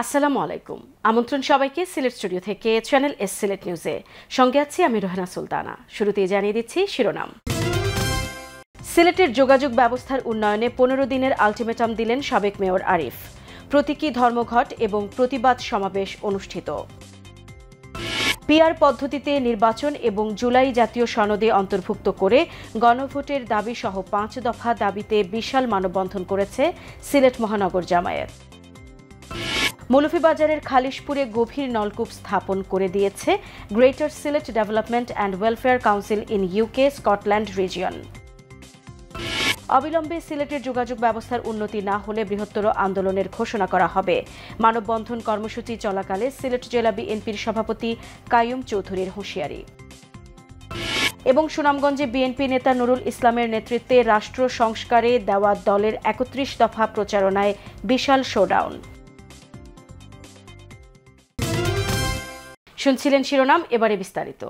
আসসালামু আলাইকুম। আমন্ত্রণ সবাইকে সিলেট স্টুডিও থেকে চ্যানেল এস সিলেট নিউজে। সঙ্গে আছি আমি রোহানা সুলতানা। শুরুতেই জানিয়ে দিচ্ছি শিরোনাম। সিলেটের যোগাযোগ ব্যবস্থার উন্নয়নে 15 দিনের আলটিমেটাম দিলেন সাবেক মেয়র আরিফ। প্রতীকী ধর্মঘট এবং প্রতিবাদ সমাবেশ অনুষ্ঠিত। পিআর পদ্ধতিতে নির্বাচন এবং জুলাই জাতীয় সনদে অন্তর্ভুক্ত করে গণভোটের দাবি সহ 5 দফা দাবিতে বিশাল মানববন্ধন করেছে সিলেট মহানগর জামায়াত। মৌলভীবাজারের খালিশপুরে গভীর নলকূপ স্থাপন করে দিয়েছে greater Sylhet development and welfare council in UK Scotland region. অবিলম্বে সিলেটের যোগাযোগ ব্যবস্থার উন্নতি না হলে বৃহত্তর আন্দোলনের ঘোষণা করা হবে। মানববন্ধন কর্মসূচি চলাকালে সিলেট জেলা বিএনপির সভাপতি কাইয়ুম চৌধুরীর হুঁশিয়ারি। এবং সুনামগঞ্জে বিএনপি নেতা নুরুল ইসলামের নেতৃত্বে রাষ্ট্র সংস্কারে দেওয়া দলের 31 দফা প্রচারণায় বিশাল শোডাউন। শুনছিলেন শিরোনাম, এবারে বিস্তারিত।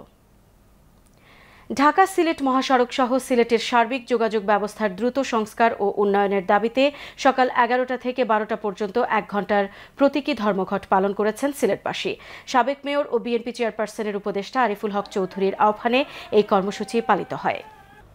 ঢাকা সিলেট মহাসড়ক সহ সিলেটের সার্বিক যোগাযোগ ব্যবস্থার দ্রুত সংস্কার ও উন্নয়নের দাবিতে সকাল 11টা থেকে 12টা পর্যন্ত 1 ঘণ্টার প্রতীকী ধর্মঘট পালন করেছেন সিলেটবাসী। সাবেক মেয়র ও বিএনপি চেয়ারপারসনের উপদেষ্টা আরিফুল হক চৌধুরীর আহ্বানে এই কর্মসূচি পালিত হয়।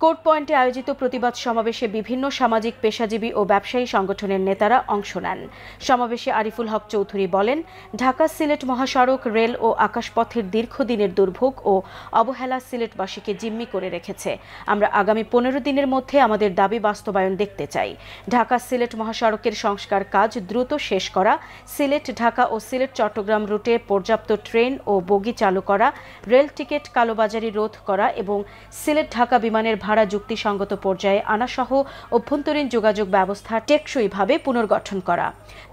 কোর্ট পয়েন্টে আয়োজিত প্রতিবাদ সমাবেশে বিভিন্ন সামাজিক, পেশাজীবী ও ব্যবসায়ী সংগঠনের নেতারা অংশ নেন। সমাবেশে আরিফুল হক চৌধুরী বলেন, ঢাকা সিলেট মহাসড়ক, রেল ও আকাশপথের দীর্ঘদিনের দুর্ভোগ ও অবহেলা সিলেটবাসীকে জিম্মি করে রেখেছে। আমরা আগামী 15 দিনের মধ্যে আমাদের দাবি বাস্তবায়ন দেখতে চাই। ঢাকা সিলেট মহাসড়কের সংস্কার কাজ দ্রুত শেষ করা, সিলেট ঢাকা ও সিলেট চট্টগ্রাম রুটে পর্যাপ্ত ট্রেন ও বগি চালু করা, রেল টিকিট কালোবাজারি রোধ করা এবং সিলেট ঢাকা বিমানের ভাড়া যুক্তিসঙ্গত পর্যায়ে আনাসহ অভ্যন্তরীণ যোগাযোগ ব্যবস্থা টেকসইভাবে পুনর্গঠন করা।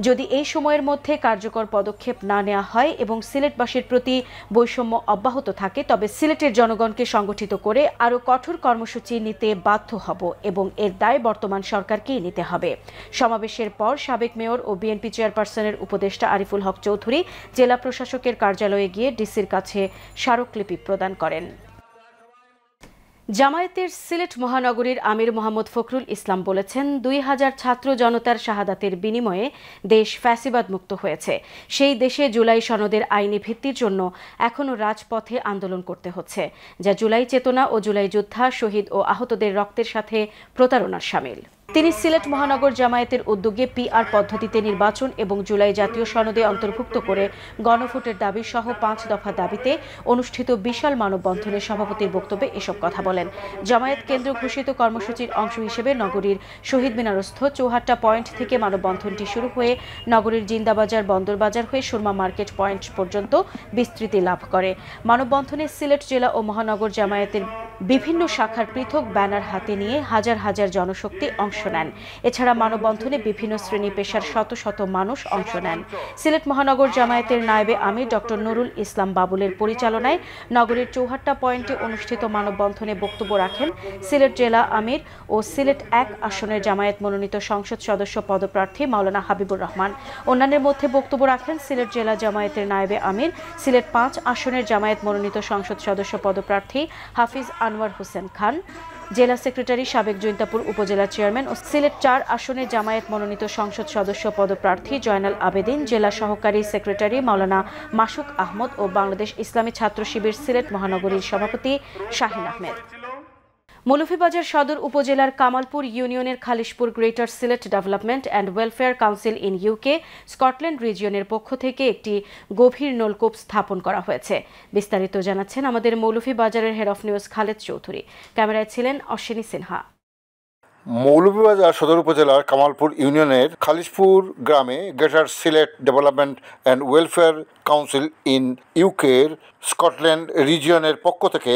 যদি এই সময়ের মধ্যে কার্যকর পদক্ষেপ না নেওয়া হয় এবং সিলেটবাসীর প্রতি বৈষম্য অব্যাহত থাকে, তবে সিলেটের জনগণকে সংগঠিত করে আরও কঠোর কর্মসূচি নিতে বাধ্য হব এবং এর দায় বর্তমান সরকারকেই নিতে হবে। সমাবেশের পর সাবেক মেয়র ও বিএনপি চেয়ারপারসনের উপদেষ্টা আরিফুল হক চৌধুরী জেলা প্রশাসকের কার্যালয়ে গিয়ে ডিসির কাছে স্মারকলিপি প্রদান করেন। জামায়াতের সিলেট মহানগরীর আমির মোহাম্মদ ফখরুল ইসলাম বলেছেন, 2000 ছাত্র জনতার শাহাদাতের বিনিময়ে দেশ ফ্যাসিবাদ মুক্ত হয়েছে। সেই দেশে জুলাই সনদের আইনি ভিত্তির জন্য এখনও রাজপথে আন্দোলন করতে হচ্ছে, যা জুলাই চেতনা ও জুলাই যোদ্ধা, শহীদ ও আহতদের রক্তের সাথে প্রতারণার শামিল। তিনি সিলেট মহানগর জামায়াতের উদ্যোগে পিআর পদ্ধতিতে নির্বাচন এবং জুলাই জাতীয় সনদে অন্তর্ভুক্ত করে গণভোটের দাবি সহ 5 দফা দাবিতে অনুষ্ঠিত বিশাল মানববন্ধনে সভাপতির বক্তব্যে এসব কথা বলেন। জামায়াত কেন্দ্র ঘোষিত কর্মসূচির অংশ হিসেবে নগরীর শহীদ মিনারস্থ চৌহাট্টা পয়েন্ট থেকে মানববন্ধনটি শুরু হয়ে নগরীর জিন্দাবাজার বন্দরবাজার হয়ে সুরমা মার্কেট পয়েন্ট পর্যন্ত বিস্তৃতি লাভ করে। মানববন্ধনে সিলেট জেলা ও মহানগর জামায়াতের বিভিন্ন শাখার পৃথক ব্যানার হাতে নিয়ে হাজার হাজার জনশক্তি অংশ নেন। এছাড়া মানববন্ধনে বিভিন্ন শ্রেণী পেশার শত শত মানুষ অংশ নেন। সিলেট মহানগর জামায়াতের নায়েবে আমির ডক্টর নুরুল ইসলাম বাবুলের পরিচালনায় নগরীর চৌহাট্টা পয়েন্টে অনুষ্ঠিত মানববন্ধনে বক্তব্য রাখেন সিলেট জেলা আমির ও সিলেট 1 আসনের জামায়াত মনোনীত সংসদ সদস্য পদপ্রার্থী মাওলানা হাবিবুর রহমান। অন্যান্যের মধ্যে বক্তব্য রাখেন সিলেট জেলা জামায়াতের নায়েবে আমির, সিলেট 5 আসনের জামায়াত মনোনীত সংসদ সদস্য পদপ্রার্থী হাফিজ আনোয়ার হোসেন খান, জেলা সেক্রেটারি সাবেক জৈন্তাপুর উপজেলা চেয়ারম্যান ও সিলেট 4 আসনের জামায়াত মনোনীত সংসদ সদস্য পদপ্রার্থী জয়নাল আবেদিন, জেলা সহকারী সেক্রেটারি মাওলানা মাসুক আহমদ ও বাংলাদেশ ইসলামী ছাত্র শিবির সিলেট মহানগরীর সভাপতি শাহিন আহমেদ। মৌলভীবাজার সদর উপজেলার কামালপুর ইউনিয়নের Khalishpur greater Sylhet development and welfare council in UK Scotland রিজিয়নের পক্ষ থেকে একটি গভীর নলকূপ স্থাপন করা হয়েছে। বিস্তারিত জানাচ্ছেন আমাদের মৌলভীবাজারের head of news Khaled Chowdhury. ক্যামেরায় ছিলেন অশ্বিনী সিনহা। মৌলভীবাজার সদর উপজেলার কামালপুর ইউনিয়নের খালিশপুর গ্রামে greater Sylhet development and welfare council in ইউকের স্কটল্যান্ড রিজিয়নের পক্ষ থেকে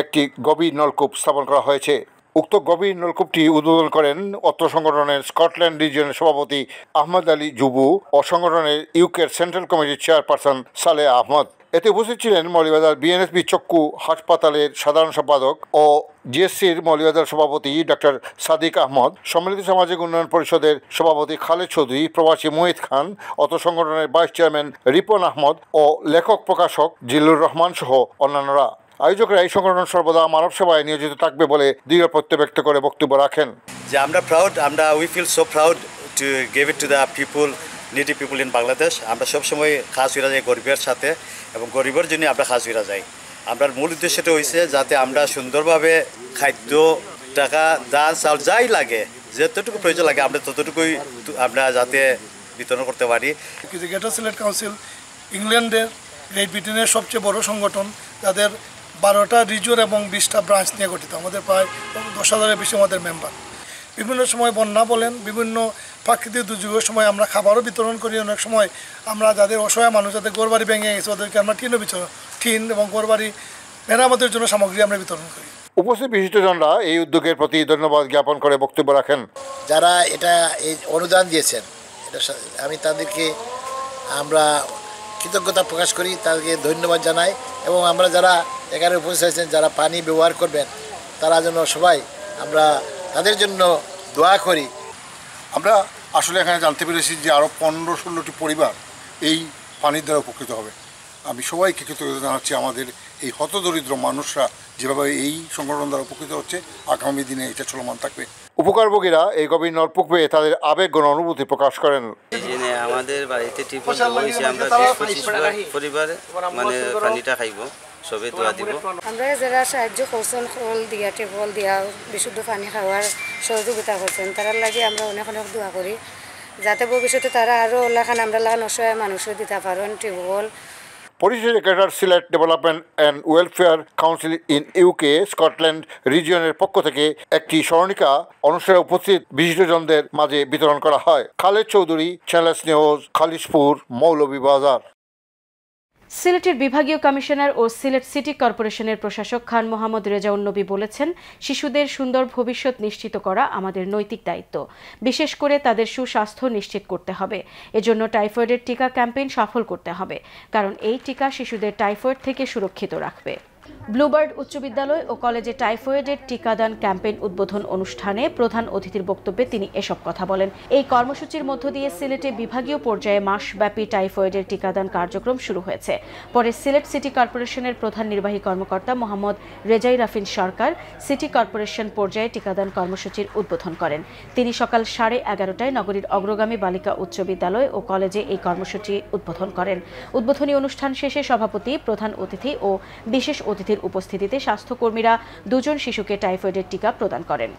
একটি গভীর নলকূপ স্থাপন করা হয়েছে। উক্ত গভীর নলকূপটি উদ্বোধন করেন অত্র সংগঠনের স্কটল্যান্ড রিজিয়নের সভাপতি আহমদ আলী জুবু ও সংগঠনের ইউকের সেন্ট্রাল কমিটির চেয়ারপারসন সালেহ আহমদ। এতে উপস্থিত ছিলেন মৌলভীবাজার বিএনএসপি চক্ষু হাসপাতালের সাধারণ সম্পাদক ও জিএসসির মৌলভীবাজার সভাপতি ডক্টর সাদিক আহমদ, সম্মিলিত সামাজিক উন্নয়ন পরিষদের সভাপতি খালেদ চৌধুরী, প্রবাসী মুহিত খান, অত্র সংগঠনের ভাইস চেয়ারম্যান রিপন আহমদ ও লেখক প্রকাশক জিল্লুর রহমান সহ অন্যান্যরা। আয়োজকরা এই সংগঠন সর্বদা মানব সেবায় নিয়োজিত থাকবে বলে দৃঢ় প্রত্যয় ব্যক্ত করে বক্তব্য রাখেন। যে আমরা proud, we feel so proud to give it to the people native people in Bangladesh. আমরা সবসময় খাস হইয়া যাই গরিবের সাথে এবং গরিবের জন্য আমরা খাস হইয়া যাই। আমরা মূল উদ্দেশ্যটা হয়েছে যাতে আমরা সুন্দরভাবে খাদ্য, টাকা, ডাল, চাউল যাই লাগে, যতটুকু প্রয়োজন লাগে আমরা ততটুকুই আমরা যাতে বিতরণ করতে পারি। গ্রেটার সিলেট কাউন্সিল ইংল্যান্ডের গ্রেট ব্রিটেনের সবচেয়ে বড় সংগঠন, যাদের 12টা রিজন এবং 20টা ব্রাঞ্চ নিয়ে গঠিত। আমাদের প্রায় 10,000-এর বেশি আমাদের মেম্বার। বিভিন্ন সময় বন্যা বলেন, বিভিন্ন প্রাকৃতিক দুর্যোগের সময় আমরা খাবারও বিতরণ করি। অনেক সময় আমরা যাদের অসহায় মানুষ, যাদের ঘরবাড়ি ভেঙে গেছে, ওদেরকে আমরা টিন এবং ঘরবাড়ি মেরামতের জন্য সামগ্রী আমরা বিতরণ করি। উপস্থিত বিশিষ্টজনরা এই উদ্যোগের প্রতি ধন্যবাদ জ্ঞাপন করে বক্তব্য রাখেন। যারা এই অনুদান দিয়েছেন, আমি তাদেরকে আমরা কৃতজ্ঞতা প্রকাশ করি, তাদেরকে ধন্যবাদ জানাই। এবং আমরা যারা এখানে উপস্থিত আছেন, যারা পানি ব্যবহার করবেন, তারা যেন সবাই আমরা তাদের জন্য দোয়া করি। আমরা আসলে এখানে জানতে পেরেছি যে আরও 15-16টি পরিবার এই পানির দ্বারা উপকৃত হবে। আমি সবাইকে কৃতজ্ঞতা জানাচ্ছি। আমাদের এই হতদরিদ্র মানুষরা যেভাবে এই সংগঠন দ্বারা উপকৃত হচ্ছে, আগামী দিনে এটা চলমান থাকবে। উপকারভোগীরা এই গভীর নলকূপ পেয়ে তাদের আবেগ ও অনুভূতি প্রকাশ করেন। আমাদের বাড়িতে টিউবওয়েল হয়েছে, আমরা 20-25 পরিবার মানে পানিটা খাইব, সবে দোয়া দিব। আমরা যারা সাহায্য করছেন, কল দিয়া, টেবল দিয়া, বিশুদ্ধ পানি খাওয়ার সহযোগিতা করছেন, তারার লাগে আমরা অনেক অনেক দোয়া করি, যাতে ভবিষ্যতে তারা আরও ওলাখান আমরা লাগান অসহায় মানুষের দিতে পারেন টিউবওয়েল। পরিশেষে greater Sylhet development and welfare council in UK Scotland রিজিয়নের পক্ষ থেকে একটি স্মরণিকা অনুষ্ঠানে উপস্থিত বিশিষ্টজনদের মাঝে বিতরণ করা হয়। Khaled Chowdhury, channels news, Khalishpur, Moulvibazar. সিলেটের বিভাগীয় কমিশনার ও সিলেট সিটি কর্পোরেশনের প্রশাসক খান মোহাম্মদ রেজাউন নবী বলেছেন, শিশুদের সুন্দর ভবিষ্যৎ নিশ্চিত করা আমাদের নৈতিক দায়িত্ব। বিশেষ করে তাদের সুস্বাস্থ্য নিশ্চিত করতে হবে। এজন্য টাইফয়েডের টিকা ক্যাম্পেইন সফল করতে হবে, কারণ এই টিকা শিশুদের টাইফয়েড থেকে সুরক্ষিত রাখবে। ব্লুবার্ড উচ্চ বিদ্যালয় ও কলেজে টাইফয়েডের টিকাদান ক্যাম্পেইন উদ্বোধন অনুষ্ঠানে প্রধান অতিথির বক্তব্যে তিনি এসব কথা বলেন। এই কর্মসূচির মধ্য দিয়ে সিলেটে বিভাগীয় পর্যায়ে মাসব্যাপী টাইফয়েডের টিকাদান কার্যক্রম শুরু হয়েছে। পরে সিলেট সিটি কর্পোরেশনের প্রধান নির্বাহী কর্মকর্তা মোহাম্মদ রেজাই রাফিন সরকার সিটি কর্পোরেশন পর্যায়ে টিকাদান কর্মসূচির উদ্বোধন করেন। তিনি সকাল 11:30টায় নগরীর অগ্রগামী বালিকা উচ্চ বিদ্যালয় ও কলেজে এই কর্মসূচি উদ্বোধন করেন। উদ্বোধনী অনুষ্ঠান শেষে সভাপতি, প্রধান অতিথি ও বিশেষ অতিথির উপস্থিতিতে স্বাস্থ্যকর্মীরা 2 জন শিশুকে টাইফয়েডের টিকা প্রদান করেন।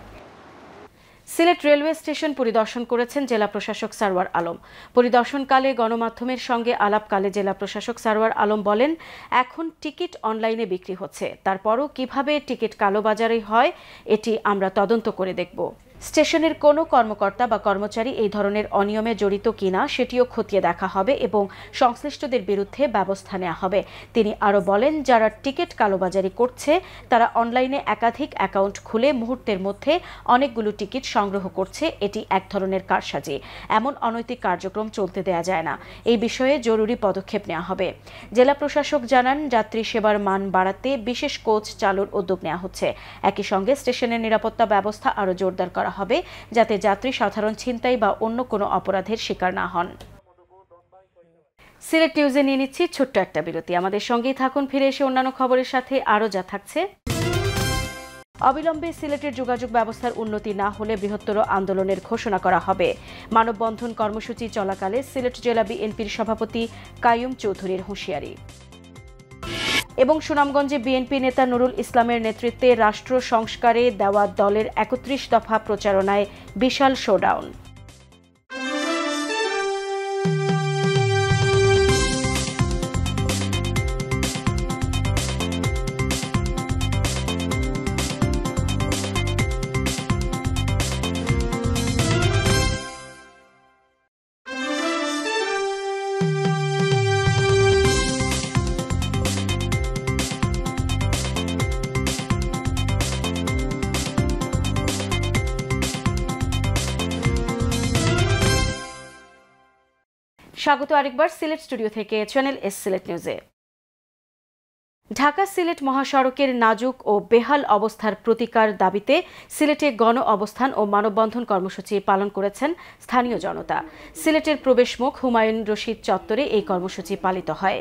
সিলেট রেলওয়ে স্টেশন পরিদর্শন করেছেন জেলা প্রশাসক সারওয়ার আলম। পরিদর্শনকালে গণমাধ্যমের সঙ্গে আলাপকালে জেলা প্রশাসক সারওয়ার আলম বলেন, এখন টিকিট অনলাইনে বিক্রি হচ্ছে, তারপরও কিভাবে টিকিট কালোবাজারে হয় এটি আমরা তদন্ত করে দেখব। স্টেশনের কোনো কর্মকর্তা বা কর্মচারী এই ধরনের অনিয়মে জড়িত কিনা সেটিও খতিয়ে দেখা হবে এবং সংশ্লিষ্টদের বিরুদ্ধে ব্যবস্থা নেওয়া হবে। তিনি আরও বলেন, যারা টিকিট কালোবাজারি করছে তারা অনলাইনে একাধিক অ্যাকাউন্ট খুলে মুহূর্তের মধ্যে অনেকগুলো টিকিট সংগ্রহ করছে। এটি এক ধরনের কারসাজি। এমন অনৈতিক কার্যক্রম চলতে দেয়া যায় না। এই বিষয়ে জরুরি পদক্ষেপ নেওয়া হবে। জেলা প্রশাসক জানান, যাত্রী সেবার মান বাড়াতে বিশেষ কোচ চালুর উদ্যোগ নেওয়া হচ্ছে। একই সঙ্গে স্টেশনের নিরাপত্তা ব্যবস্থা আরও জোরদার করা হবে, যাতে যাত্রী সাধারণ ছিনতাই বা অন্য কোনো অপরাধের শিকার না হন। সিলেট নিউজে নিয়ে নিচ্ছি ছোট্ট একটা বিরতি। আমাদের সঙ্গেই থাকুন। ফিরে এসে অন্যান্য খবরের সাথে আরও যা থাকছে। অবিলম্বে সিলেটের যোগাযোগ ব্যবস্থার উন্নতি না হলে বৃহত্তর আন্দোলনের ঘোষণা করা হবে। মানববন্ধন কর্মসূচি চলাকালে সিলেট জেলা বিএনপির সভাপতি কাইয়ুম চৌধুরীর হুঁশিয়ারি। এবং সুনামগঞ্জে বিএনপি নেতা নুরুল ইসলামের নেতৃত্বে রাষ্ট্র সংস্কারে দেওয়া দলের 31 দফা প্রচারণায় বিশাল শোডাউন। স্বাগত আরেকবার সিলেট স্টুডিও থেকে চ্যানেল এস সিলেট নিউজে। ঢাকা সিলেট মহাসড়কের নাজুক ও বেহাল অবস্থার প্রতিকার দাবিতে সিলেটে গণ অবস্থান ও মানববন্ধন কর্মসূচি পালন করেছেন স্থানীয় জনতা। সিলেটের প্রবেশমুখ হুমায়ুন রশিদ চত্বরে এই কর্মসূচি পালিত হয়।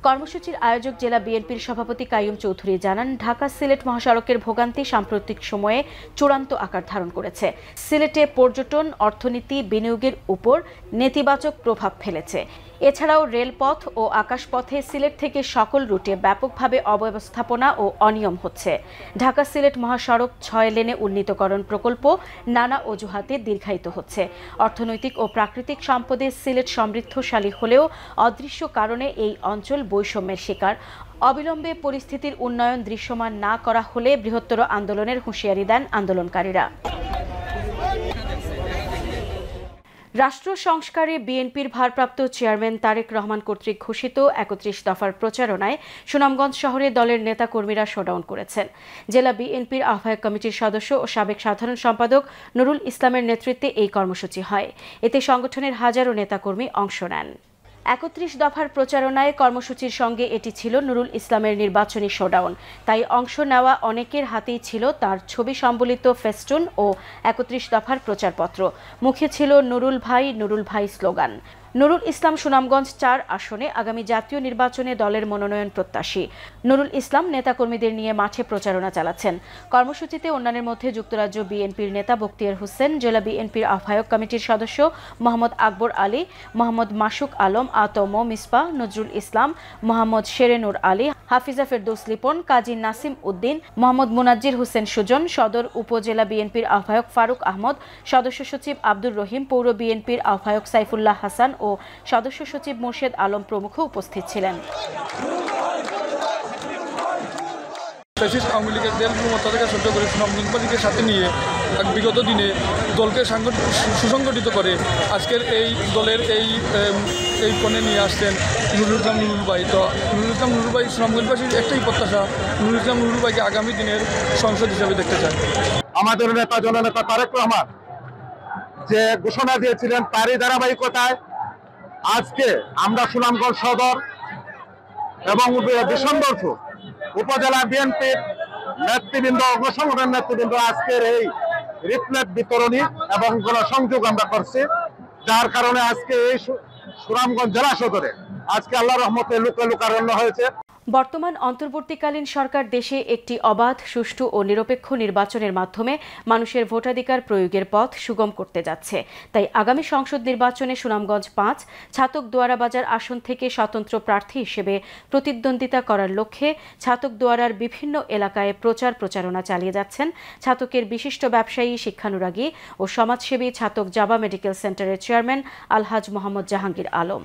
কর্মসূচির আয়োজক জেলা বিএনপির সভাপতি কাইয়ুম চৌধুরী জানান, ঢাকা সিলেট মহাসড়কের ভোগান্তি সাম্প্রতিক সময়ে চূড়ান্ত আকার ধারণ করেছে। সিলেটে পর্যটন, অর্থনীতি, বিনিয়োগের উপর নেতিবাচক প্রভাব ফেলেছে। এছাড়াও রেলপথ ও আকাশপথে সিলেট থেকে সকল রুটে ব্যাপকভাবে অব্যবস্থাপনা ও অনিয়ম হচ্ছে। ঢাকা সিলেট মহাসড়ক 6 লেনে উন্নীতকরণ প্রকল্প নানা অজুহাতে দীর্ঘায়িত হচ্ছে। অর্থনৈতিক ও প্রাকৃতিক সম্পদে সিলেট সমৃদ্ধশালী হলেও অদৃশ্য কারণে এই অঞ্চল বৈষম্যের শিকার। অবিলম্বে পরিস্থিতির উন্নয়ন দৃশ্যমান না করা হলে বৃহত্তর আন্দোলনের হুঁশিয়ারি দেন আন্দোলনকারীরা। রাষ্ট্র সংস্কারে বিএনপির ভারপ্রাপ্ত চেয়ারম্যান তারেক রহমান কর্তৃক ঘোষিত ৩১ দফার প্রচারণায় সুনামগঞ্জ শহরে দলের নেতাকর্মীরা শোডাউন করেছেন। জেলা বিএনপির আহ্বায়ক কমিটির সদস্য ও সাবেক সাধারণ সম্পাদক নুরুল ইসলামের নেতৃত্বে এই কর্মসূচি হয়। এতে সংগঠনের হাজারো নেতাকর্মী অংশ নেন। ৩১ দফার প্রচারণায় কর্মসূচির সঙ্গে এটি ছিল নুরুল ইসলামের নির্বাচনী শোডাউন। তাই অংশ নেওয়া অনেকের হাতেই ছিল তার ছবি সম্বলিত ফেস্টুন ও ৩১ দফার প্রচারপত্র। মুখে ছিল নুরুল ভাই স্লোগান। নুরুল ইসলাম সুনামগঞ্জ ৪ আসনে আগামী জাতীয় নির্বাচনে দলের মনোনয়ন প্রত্যাশী। নুরুল ইসলাম নেতাকর্মীদের নিয়ে মাঠে প্রচারণা চালাচ্ছেন। কর্মসূচিতে অন্যান্যের মধ্যে যুক্তরাজ্য বিএনপির নেতা বখতিয়ার হোসেন, জেলা বিএনপির আহ্বায়ক কমিটির সদস্য মোহাম্মদ আকবর আলী, মোহাম্মদ মাসুক আলম, আতম মিসবাহ, নজরুল ইসলাম, মোহাম্মদ শেরেনুর আলী, হাফিজা ফেরদৌস লিপন, কাজী নাসিম উদ্দিন, মোহাম্মদ মুনাজ্জির হোসেন সুজন, সদর উপজেলা বিএনপির আহ্বায়ক ফারুক আহমদ, সদস্য সচিব আব্দুর রহিম, পৌর বিএনপির আহ্বায়ক সাইফুল্লাহ হাসান ও সদস্য সচিব মোর্শেদ আলম প্রমুখ উপস্থিত ছিলেন। আওয়ামী লীগের দেড় সহ্য করে সুনামগঞ্জবাসীকে সাথে নিয়ে বিগত দিনে দলকে সুসংগঠিত করে আজকের এই দলের এই পণে নিয়ে আসছেন নুরুল ইসলাম নুরুল ভাই। তো নুরুল ইসলাম নুরুল ভাই সুনামগঞ্জবাসীর একটাই প্রত্যাশা, নুরুল ইসলাম নুরুল ভাইকে আগামী দিনের সংসদ হিসাবে দেখতে চান। আমাদের নেতা জননেতা তারেক রহমান যে ঘোষণা দিয়েছিলেন তারই ধারাবাহিকতায় আজকে আমরা সুনামগঞ্জ সদর এবং বিশম্বরপুর উপজেলা বিএনপির নেতৃবৃন্দ, অঙ্গসংগঠনের নেতৃবৃন্দ আজকের এই রিফ্লেক্ট বিতরণী এবং গণসংযোগ আমরা করছি, যার কারণে আজকে এই সুনামগঞ্জ জেলা সদরে আজকে আল্লাহর রহমতে লোকারণ্য হয়েছে। বর্তমান অন্তর্বর্তীকালীন সরকার দেশে একটি অবাধ, সুষ্ঠু ও নিরপেক্ষ নির্বাচনের মাধ্যমে মানুষের ভোটাধিকার প্রয়োগের পথ সুগম করতে যাচ্ছে। তাই আগামী সংসদ নির্বাচনে সুনামগঞ্জ ৫ ছাতক দোয়ারাবাজার আসন থেকে স্বতন্ত্র প্রার্থী হিসেবে প্রতিদ্বন্দ্বিতা করার লক্ষ্যে ছাতক দোয়ারার বিভিন্ন এলাকায় প্রচারণা চালিয়ে যাচ্ছেন ছাতকের বিশিষ্ট ব্যবসায়ী, শিক্ষানুরাগী ও সমাজসেবী ছাতক জাবা মেডিকেল সেন্টারের চেয়ারম্যান আলহাজ মোহাম্মদ জাহাঙ্গীর আলম।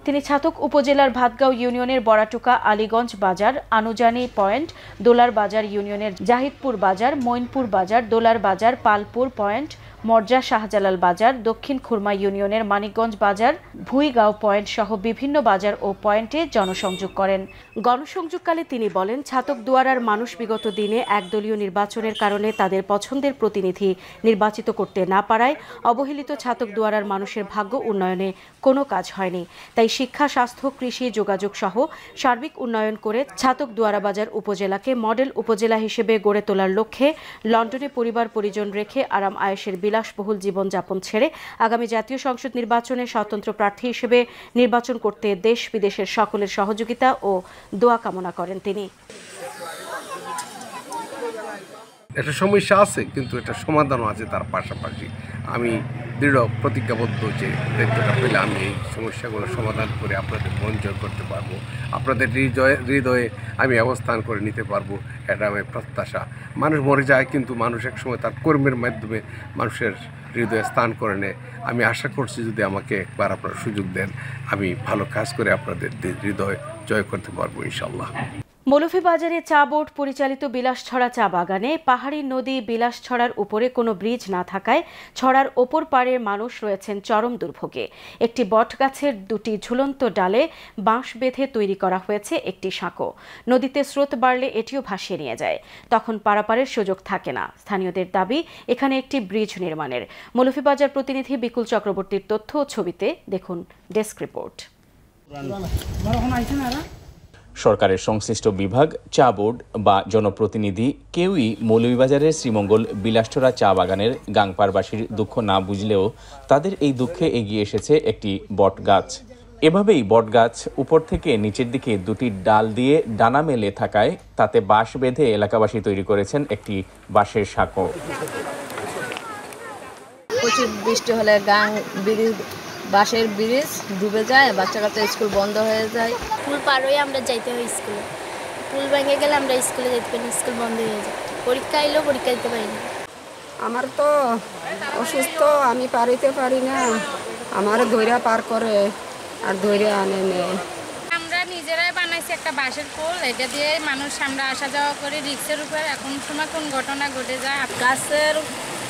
তিনি ছাতক উপজেলার ভাতগাঁও ইউনিয়নের বড়াটুকা আলীগঞ্জ বাজার, আনুজানি পয়েন্ট, দোলার বাজার ইউনিয়নের জাহিদপুর বাজার, মইনপুর বাজার, দোলার বাজার, পালপুর পয়েন্ট, মর্জা শাহজালাল বাজার, দক্ষিণ খুরমা ইউনিয়নের মানিকগঞ্জ বাজার, ভুইগাঁও পয়েন্ট সহ বিভিন্ন বাজার ও পয়েন্টে জনসংযোগ করেন। গণসংযোগকালে তিনি বলেন, ছাতক দুয়ারার মানুষ বিগত দিনে একদলীয় নির্বাচনের কারণে তাদের পছন্দের প্রতিনিধি নির্বাচিত করতে না পারায় অবহেলিত ছাতক দুয়ারার মানুষের ভাগ্য উন্নয়নে কোনো কাজ হয়নি। তাই শিক্ষা, স্বাস্থ্য, কৃষি, যোগাযোগ সহ সার্বিক উন্নয়ন করে ছাতক দুয়ারাবাজার উপজেলাকে মডেল উপজেলা হিসেবে গড়ে তোলার লক্ষ্যে লন্ডনে পরিবার পরিজন রেখে আরাম আয়েশের বিলাসবহুল জীবনযাপন ছেড়ে আগামী জাতীয় সংসদ নির্বাচনে স্বতন্ত্র প্রার্থী হিসেবে নির্বাচন করতে দেশ বিদেশের সকলের সহযোগিতা ও দোয়া কামনা করেন তিনি। একটা সমস্যা আছে, কিন্তু এটা সমাধানও আছে। তার পাশাপাশি আমি দৃঢ় প্রতিজ্ঞাবদ্ধ যে দায়িত্বটা পেলে আমি এই সমস্যাগুলো সমাধান করে আপনাদের মন জয় করতে পারবো, আপনাদের হৃদয়ে আমি অবস্থান করে নিতে পারবো, এটা আমার প্রত্যাশা। মানুষ মরে যায়, কিন্তু মানুষ একসময় তার কর্মের মাধ্যমে মানুষের হৃদয়ে স্থান করে নেয়। আমি আশা করছি যদি আমাকে একবার আপনারা সুযোগ দেন, আমি ভালো কাজ করে আপনাদের হৃদয় জয় করতে পারবো ইনশাল্লাহ। মৌলভীবাজারে চা বোর্ড পরিচালিত বিলাসছড়া চা বাগানে পাহাড়ি নদী বিলাসছড়ার উপরে কোনো ব্রিজ না থাকায় ছড়ার ওপর পাড়ের মানুষ রয়েছেন চরম দুর্ভোগে। একটি বটগাছের দুটি ঝুলন্ত ডালে বাঁশ বেঁধে তৈরি করা হয়েছে একটি সাঁকো। নদীতে স্রোত বাড়লে এটিও ভাসিয়ে নিয়ে যায়, তখন পারাপারের সুযোগ থাকে না। স্থানীয়দের দাবি এখানে একটি ব্রিজ নির্মাণের। মৌলভীবাজার প্রতিনিধি বিকুল চক্রবর্তীর তথ্য ও ছবিতে দেখুন ডেস্ক রিপোর্ট। সরকারের সংশ্লিষ্ট বিভাগ, চা বোর্ড বা জনপ্রতিনিধি কেউই মৌলভীবাজারের শ্রীমঙ্গল বিলাসছড়া চা বাগানের গাংপাড়বাসীর দুঃখ না বুঝলেও তাদের এই দুঃখে এগিয়ে এসেছে একটি বট গাছ। এভাবেই বটগাছ উপর থেকে নিচের দিকে দুটি ডাল দিয়ে ডানা মেলে থাকায় তাতে বাঁশ বেঁধে এলাকাবাসী তৈরি করেছেন একটি বাঁশের সাঁকো। প্রচুর বৃষ্টি হলে বাঁশের ব্রিজ ডুবে যায়, বাচ্চা কাচ্চা স্কুল বন্ধ হয়ে যায়। পুল পার হয়ে আমরা যাইতে হয় স্কুলে, পুল ভেঙে গেলে আমরা স্কুলে যেতে পারি, স্কুল বন্ধ হয়ে যায়, পরীক্ষা এলেও পরীক্ষা দিতে পারি না। আমার তো অসুস্থ, আমি পার হইতে পারি না, আমার ধৈর্য পার করে আর ধৈর্য আনে নেয়। আমরা নিজেরাই বানাইছি একটা বাঁশের পোল, এটা দিয়ে মানুষ আমরা আসা যাওয়া করি রিক্সের উপর। এখন সময় কোন ঘটনা ঘটে যায়, গাছের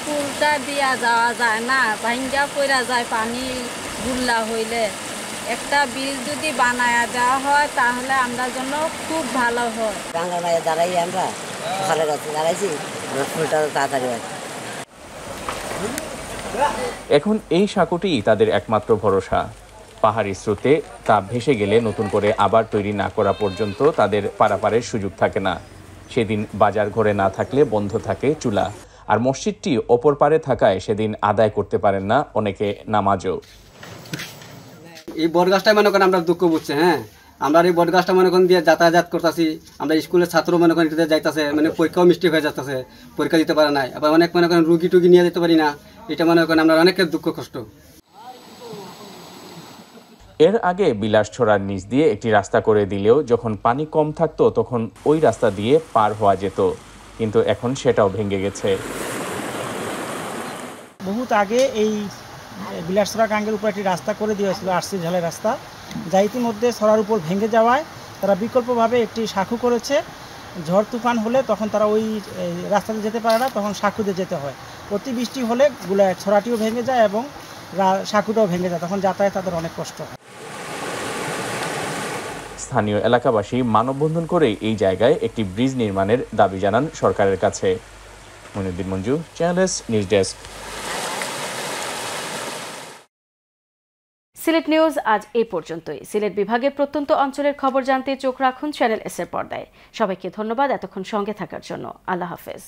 পুলটা দিয়া যাওয়া যায় না, ভাঙ্গা পড়া যায় পানি গুল্লা হইলে। একটা ব্রিজ যদি বানায়া দেওয়া হয় তাহলে আমরা জন্য খুব ভালো হয়। বাংলায় দাঁড়াই আমরা ভালো গাছে দাঁড়াইছি, ফুলটা তাড়াতাড়ি হয়। এখন এই সাঁকোটিই তাদের একমাত্র ভরসা। পাহাড়ি স্রোতে তা ভেসে গেলে নতুন করে আবার তৈরি না করা পর্যন্ত তাদের পারাপারের সুযোগ থাকে না। সেদিন বাজার ঘরে না থাকলে বন্ধ থাকে চুলা, আর মসজিদটি অপর পারে থাকায় সেদিন আদায় করতে পারেন না অনেকে নামাজও। এই বটগাছটাই মনে করেন আমরা দুঃখ বুঝছে। হ্যাঁ, আমরা এই বটগাছটা মনে করেন দিয়ে যাতায়াত করতেছি, আমরা স্কুলের ছাত্র মনে করেন যাইতেছে, মানে পরীক্ষাও মিষ্টি হয়ে যাচ্ছে, পরীক্ষা দিতে পারে নাই। আবার অনেক মনে করেন রুগী টুগি নিয়ে যেতে পারি না, এটা মনে করেন আমরা অনেকের দুঃখ কষ্ট। এর আগে বিলাসছড়ার নিচ দিয়ে একটি রাস্তা করে দিলেও যখন পানি কম থাকতো তখন ওই রাস্তা দিয়ে পার হওয়া যেত, কিন্তু এখন সেটাও ভেঙে গেছে। বহুত আগে এই বিলাসছড়া গাঙ্গের উপর একটি রাস্তা করে দেওয়া হয়েছিল, আরসি ঝালের রাস্তা, যা ইতিমধ্যে ছড়ার উপর ভেঙে যাওয়ায় তারা বিকল্পভাবে একটি সাঁকো করেছে। ঝড় তুফান হলে তখন তারা ওই রাস্তাতে যেতে পারে না, তখন সাঁকুতে যেতে হয়। অতিবৃষ্টি হলে ছড়াটিও ভেঙে যায় এবং সাঁকুটাও ভেঙে যায়, তখন যাতায়াত তাদের অনেক কষ্ট হয়। স্থানীয় এলাকাবাসী মানববন্ধন করে এই জায়গায় একটি ব্রিজ নির্মাণের দাবি জানান সরকারের কাছে। Moinuddin Manju, channel news desk. Sylhet news আজ এই পর্যন্তই। সিলেট বিভাগের প্রত্যন্ত অঞ্চলের খবর জানতে চোখ রাখুন চ্যানেল এস এর পর্দায়। সবাইকে ধন্যবাদ এতক্ষণ সঙ্গে থাকার জন্য। আল্লাহ হাফেজ।